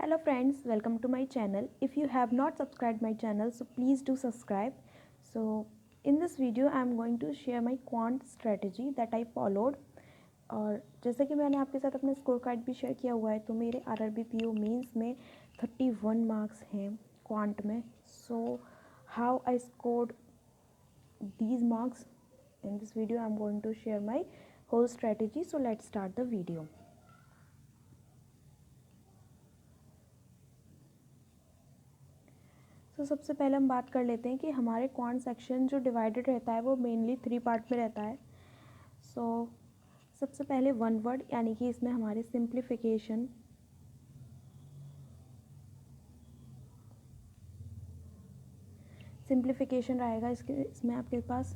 Hello friends, welcome to my channel. If you have not subscribed my channel, so please do subscribe. So in this video I am going to share my quant strategy that I followed. और जैसे कि मैंने आपके साथ अपना score card भी share किया हुआ है, तो मेरे RRB PO मेंस में 31 मार्क्स हैं क्वांट में. So how I scored these marks? In this video I am going to share my whole strategy. So let's start the video. तो सबसे पहले हम बात कर लेते हैं कि हमारे क्वांट सेक्शन जो डिवाइडेड रहता है वो मेनली 3 पार्ट में रहता है. सबसे पहले वन वर्ड, यानी कि इसमें हमारे सिंप्लीफिकेशन, रहेगा. इसमें आपके पास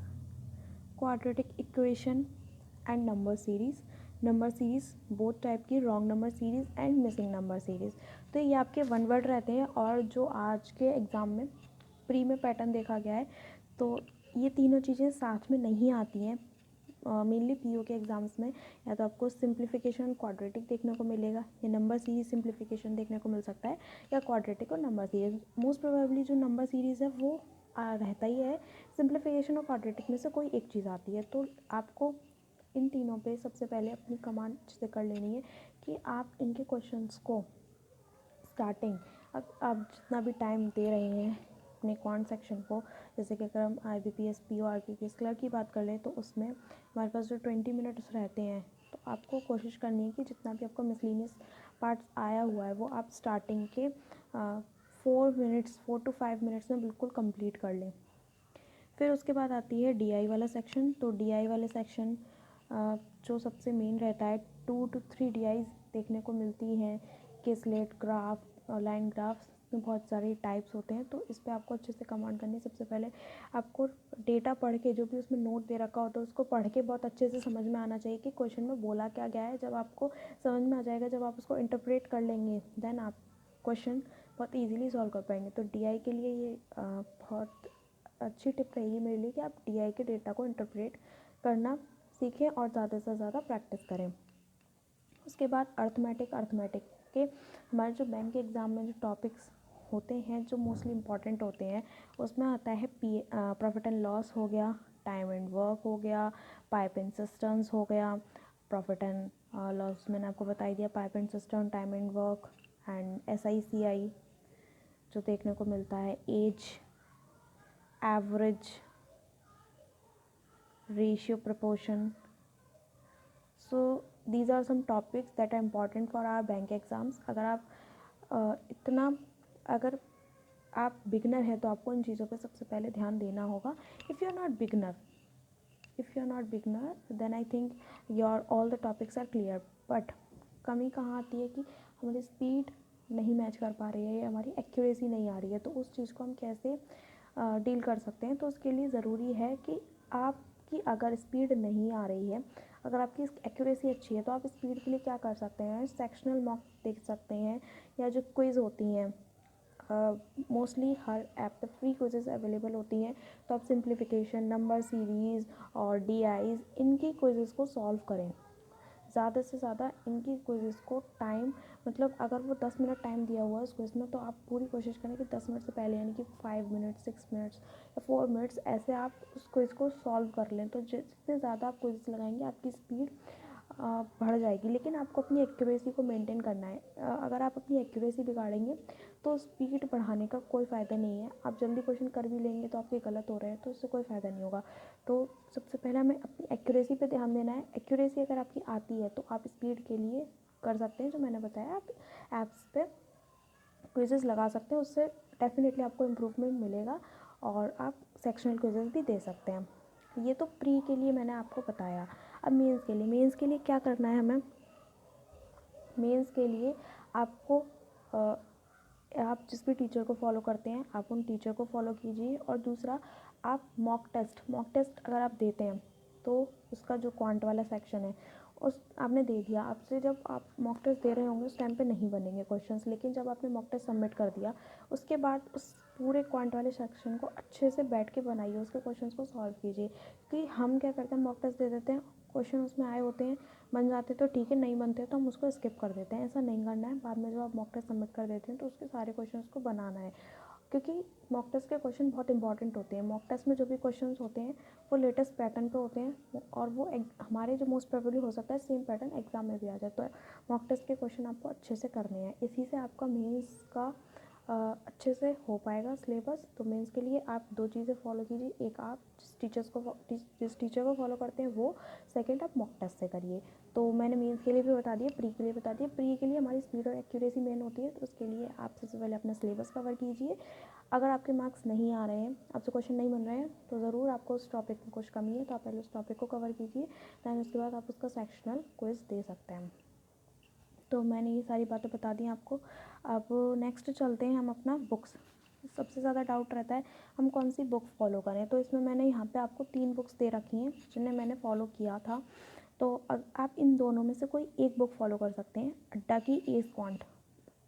quadratic equation and number series both type की, wrong number series and missing number series. तो ये आपके वन वर्ड रहते हैं. और जो आज के एग्ज़ाम में प्री में पैटर्न देखा गया है, तो ये तीनों चीज़ें साथ में नहीं आती हैं. मेनली पीओ के एग्ज़ाम्स में या तो आपको सिंप्लीफिकेशन क्वाड्रेटिक देखने को मिलेगा, या नंबर सीरीज़ सिंप्लीफिकेशन देखने को मिल सकता है, या क्वाड्रेटिक और नंबर सीरीज़. मोस्ट प्रोबेबली जो नंबर सीरीज़ है वो रहता ही है. सिंप्लीफिकेशन और क्वाड्रेटिक में से कोई एक चीज़ आती है. तो आपको इन तीनों पे सबसे पहले अपनी कमांड से कर लेनी है कि आप इनके क्वेश्चंस को स्टार्टिंग, अब आप जितना भी टाइम दे रहे हैं अपने क्वांट सेक्शन को, जैसे कि अगर हम IBPS PO RPPS क्लर्क की बात कर लें, तो उसमें हमारे पास जो 20 मिनट्स रहते हैं, तो आपको कोशिश करनी है कि जितना भी आपको मिसलिनियस पार्ट्स आया हुआ है वो आप स्टार्टिंग के 4 to 5 मिनट्स में बिल्कुल कंप्लीट कर लें. फिर उसके बाद आती है DI वाला सेक्शन. तो DI वाले सेक्शन जो सबसे मेन रहता है, 2 to 3 DIs देखने को मिलती हैं. कि स्लेट ग्राफ, लाइन ग्राफ्स में बहुत सारे टाइप्स होते हैं. तो इस पर आपको अच्छे से कमांड करनी है. सबसे पहले आपको डेटा पढ़ के, जो भी उसमें नोट दे रखा होता है उसको पढ़ के बहुत अच्छे से समझ में आना चाहिए कि क्वेश्चन में बोला क्या गया है. जब आपको समझ में आ जाएगा, जब आप उसको इंटरप्रेट कर लेंगे, देन आप क्वेश्चन बहुत ईजीली सॉल्व कर पाएंगे. तो DI के लिए ये बहुत अच्छी टिप रहेगी मेरे लिए कि आप DI के डेटा को इंटरप्रेट करना सीखें और ज़्यादा से ज़्यादा प्रैक्टिस करें. उसके बाद अर्थमेटिक के हमारे जो बैंक के एग्ज़ाम में जो टॉपिक्स होते हैं, जो मोस्टली इम्पॉर्टेंट होते हैं, उसमें आता है प्रॉफिट एंड लॉस हो गया, टाइम एंड वर्क हो गया, पाइप एंड सिस्टम्स हो गया. प्रॉफिट एंड लॉस मैंने आपको बता ही दिया, pipe and system, time and work and SICI जो देखने को मिलता है, age, average, ratio, proportion. So these are some topics that are important for our bank exams. अगर आप बिगनर हैं तो आपको इन चीज़ों पे सबसे पहले ध्यान देना होगा. If you are not beginner then I think your all the topics are clear. But कमी कहाँ आती है कि हमारी स्पीड नहीं मैच कर पा रही है या हमारी एक्यूरेसी नहीं आ रही है. तो उस चीज़ को हम कैसे डील कर सकते हैं? तो उसके लिए ज़रूरी है कि आपकी अगर स्पीड नहीं आ रही है, अगर आपकी एक्यूरेसी अच्छी है, तो आप स्पीड के लिए क्या कर सकते हैं? सेक्शनल मॉक देख सकते हैं, या जो क्विज़ होती हैं, मोस्टली हर ऐप पे फ्री क्विज़ेस अवेलेबल होती हैं. तो आप सिंप्लीफिकेशन, नंबर सीरीज़ और DIs, इनकी क्विज़ेस को सॉल्व करें. ज़्यादा से ज़्यादा इनकी क्विज़ेस को टाइम, मतलब अगर वो 10 मिनट टाइम दिया हुआ है उस क्विज़ में, तो आप पूरी कोशिश करें कि 10 मिनट से पहले, यानी कि 5 मिनट, 6 मिनट्स या 4 मिनट्स, ऐसे आप उस क्विज़ को सॉल्व कर लें. तो जितने ज़्यादा आप क्विज़ लगाएंगे, आपकी स्पीड बढ़ जाएगी. लेकिन आपको अपनी एक्यूरेसी को मेंटेन करना है. अगर आप अपनी एक्यूरेसी बिगाड़ेंगे तो स्पीड बढ़ाने का कोई फ़ायदा नहीं है. आप जल्दी क्वेश्चन कर भी लेंगे तो आपके गलत हो रहे हैं, तो उससे कोई फ़ायदा नहीं होगा. तो सबसे पहले हमें अपनी एक्यूरेसी पे ध्यान देना है. एक्यूरेसी अगर आपकी आती है तो आप स्पीड के लिए कर सकते हैं, जो मैंने बताया, आप ऐप्स पे क्विज़ेस लगा सकते हैं. उससे डेफिनेटली आपको इम्प्रूवमेंट मिलेगा और आप सेक्शनल क्विज़ेस भी दे सकते हैं. ये तो प्री के लिए मैंने आपको बताया. अब मेंस के लिए क्या करना है हमें? मेंस के लिए आपको आप जिस भी टीचर को फॉलो करते हैं, आप उन टीचर को फॉलो कीजिए. और दूसरा, आप मॉक टेस्ट अगर आप देते हैं, तो उसका जो क्वांट वाला सेक्शन है, उस आपने दे दिया. आपसे जब आप मॉक टेस्ट दे रहे होंगे उस टाइम पे नहीं बनेंगे क्वेश्चंस. लेकिन जब आपने मॉक टेस्ट सबमिट कर दिया, उसके बाद उस पूरे क्वांट वाले सेक्शन को अच्छे से बैठ के बनाइए, उसके क्वेश्चंस को सॉल्व कीजिए. कि हम क्या करते हैं, मॉक टेस्ट दे देते हैं, क्वेश्चन उसमें आए होते हैं, बन जाते तो ठीक है, नहीं बनते तो हम उसको स्किप कर देते हैं। ऐसा नहीं करना है। बाद में जब आप मॉक टेस्ट सबमिट कर देते हैं तो उसके सारे क्वेश्चंस को बनाना है, क्योंकि मॉक टेस्ट के क्वेश्चन बहुत इंपॉर्टेंट होते हैं। मॉक टेस्ट में जो भी क्वेश्चंस होते हैं वो लेटेस्ट पैटर्न पे होते हैं, और वो हमारे जो मोस्ट प्रोबेबली हो सकता है सेम पैटर्न एग्जाम में भी आ जाए। तो मॉक टेस्ट के क्वेश्चन आपको अच्छे से करने हैं, इसी से आपका मेंस का अच्छे से हो पाएगा सिलेबस। तो मेंस के लिए आप दो चीज़ें फॉलो कीजिए, एक आप जिस टीचर को फॉलो करते हैं वो, सेकंड आप मॉक टेस्ट से करिए। तो मैंने मेंस के लिए भी बता दिया, प्री के लिए बता दिया। प्री के लिए हमारी स्पीड और एक्यूरेसी मेन होती है, तो उसके लिए आप सबसे पहले अपना सिलेबस कवर कीजिए। अगर आपके मार्क्स नहीं आ रहे हैं, आपसे क्वेश्चन नहीं बन रहे हैं, तो ज़रूर आपको उस टॉपिक में कुछ कमी है, तो आप पहले उस टॉपिक को कवर कीजिए, दैन उसके बाद आप उसका सेक्शनल क्विज दे सकते हैं। तो मैंने ये सारी बातें बता दी आपको। अब नेक्स्ट चलते हैं हम अपना बुक्स। सबसे ज़्यादा डाउट रहता है हम कौन सी बुक फॉलो करें, तो इसमें मैंने यहाँ पे आपको 3 बुक्स दे रखी हैं जिन्हें मैंने फॉलो किया था। तो आप इन दोनों में से कोई एक बुक फॉलो कर सकते हैं। अड्डा की एस क्वांट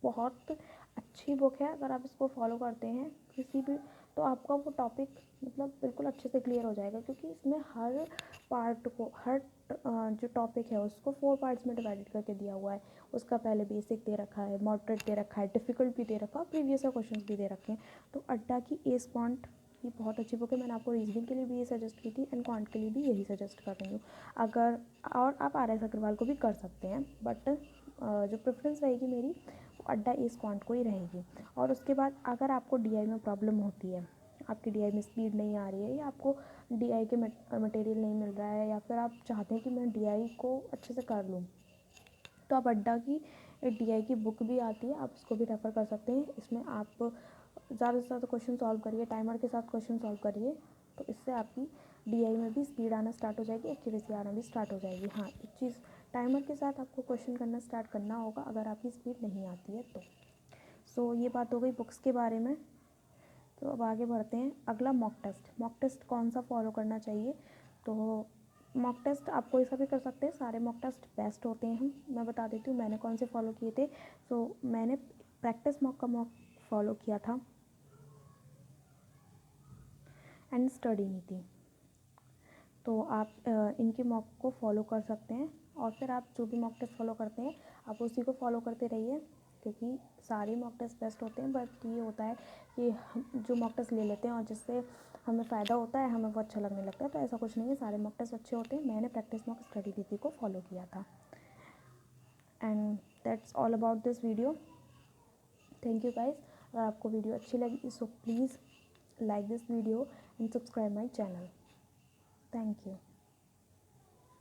बहुत अच्छी बुक है, अगर आप इसको फॉलो करते हैं किसी भी, तो आपका वो टॉपिक मतलब बिल्कुल अच्छे से क्लियर हो जाएगा, क्योंकि इसमें हर पार्ट को, हर जो टॉपिक है उसको 4 पार्ट्स में डिवाइडेड करके दिया हुआ है। उसका पहले बेसिक दे रखा है, मॉडरेट दे रखा है, डिफ़िकल्ट भी दे रखा है, प्रीवियस क्वेश्चन भी दे रखे हैं। तो अड्डा की एस क्वांट ये बहुत अच्छी बुक है। मैंने आपको रीजनिंग के लिए भी ये सजेस्ट की थी, एंड क्वांट के लिए भी यही सजेस्ट कर रही हूँ। अगर और आप आर एस अग्रवाल को भी कर सकते हैं, बट जो प्रेफरेंस रहेगी मेरी वो अड्डा एस क्वांट को ही रहेगी। और उसके बाद अगर आपको डीआई में प्रॉब्लम होती है, आपकी डीआई में स्पीड नहीं आ रही है, या आपको डीआई के मटेरियल नहीं मिल रहा है, या फिर आप चाहते हैं कि मैं डीआई को अच्छे से कर लूँ, तो आप अड्डा की डीआई की बुक भी आती है, आप उसको भी रेफ़र कर सकते हैं। इसमें आप ज़्यादा से ज़्यादा क्वेश्चन सॉल्व करिए, टाइमर के साथ क्वेश्चन सॉल्व करिए, तो इससे आपकी डीआई में भी स्पीड आना स्टार्ट हो जाएगी, एक्यूरेसी आना भी स्टार्ट हो जाएगी। हाँ, एक चीज़, टाइमर के साथ आपको क्वेश्चन करना स्टार्ट करना होगा अगर आपकी स्पीड नहीं आती है तो। सो ये बात हो गई बुक्स के बारे में। तो अब आगे बढ़ते हैं। अगला मॉक टेस्ट। मॉक टेस्ट कौन सा फॉलो करना चाहिए, तो मॉक टेस्ट आप कोई सा भी कर सकते हैं, सारे मॉक टेस्ट बेस्ट होते हैं। मैं बता देती हूँ मैंने कौन से फॉलो किए थे। सो मैंने प्रैक्टिस मॉक का मॉक फॉलो किया था, एंड स्टडी नीति। तो आप इनके मॉक को फॉलो कर सकते हैं, और फिर आप जो भी मॉक टेस्ट फॉलो करते हैं आप उसी को फॉलो करते रहिए, क्योंकि सारे मॉक टेस्ट बेस्ट होते हैं। बट ये होता है कि हम जो मॉक टेस्ट ले लेते हैं और जिससे हमें फ़ायदा होता है, हमें वो अच्छा लगने लगता है, तो ऐसा कुछ नहीं है, सारे मॉक टेस्ट अच्छे होते हैं। मैंने प्रैक्टिस मॉक स्टडी नीति को फॉलो किया था। And that's all about this video. Thank you guys. अगर आपको वीडियो अच्छी लगी so please like this video and subscribe my channel. Thank you.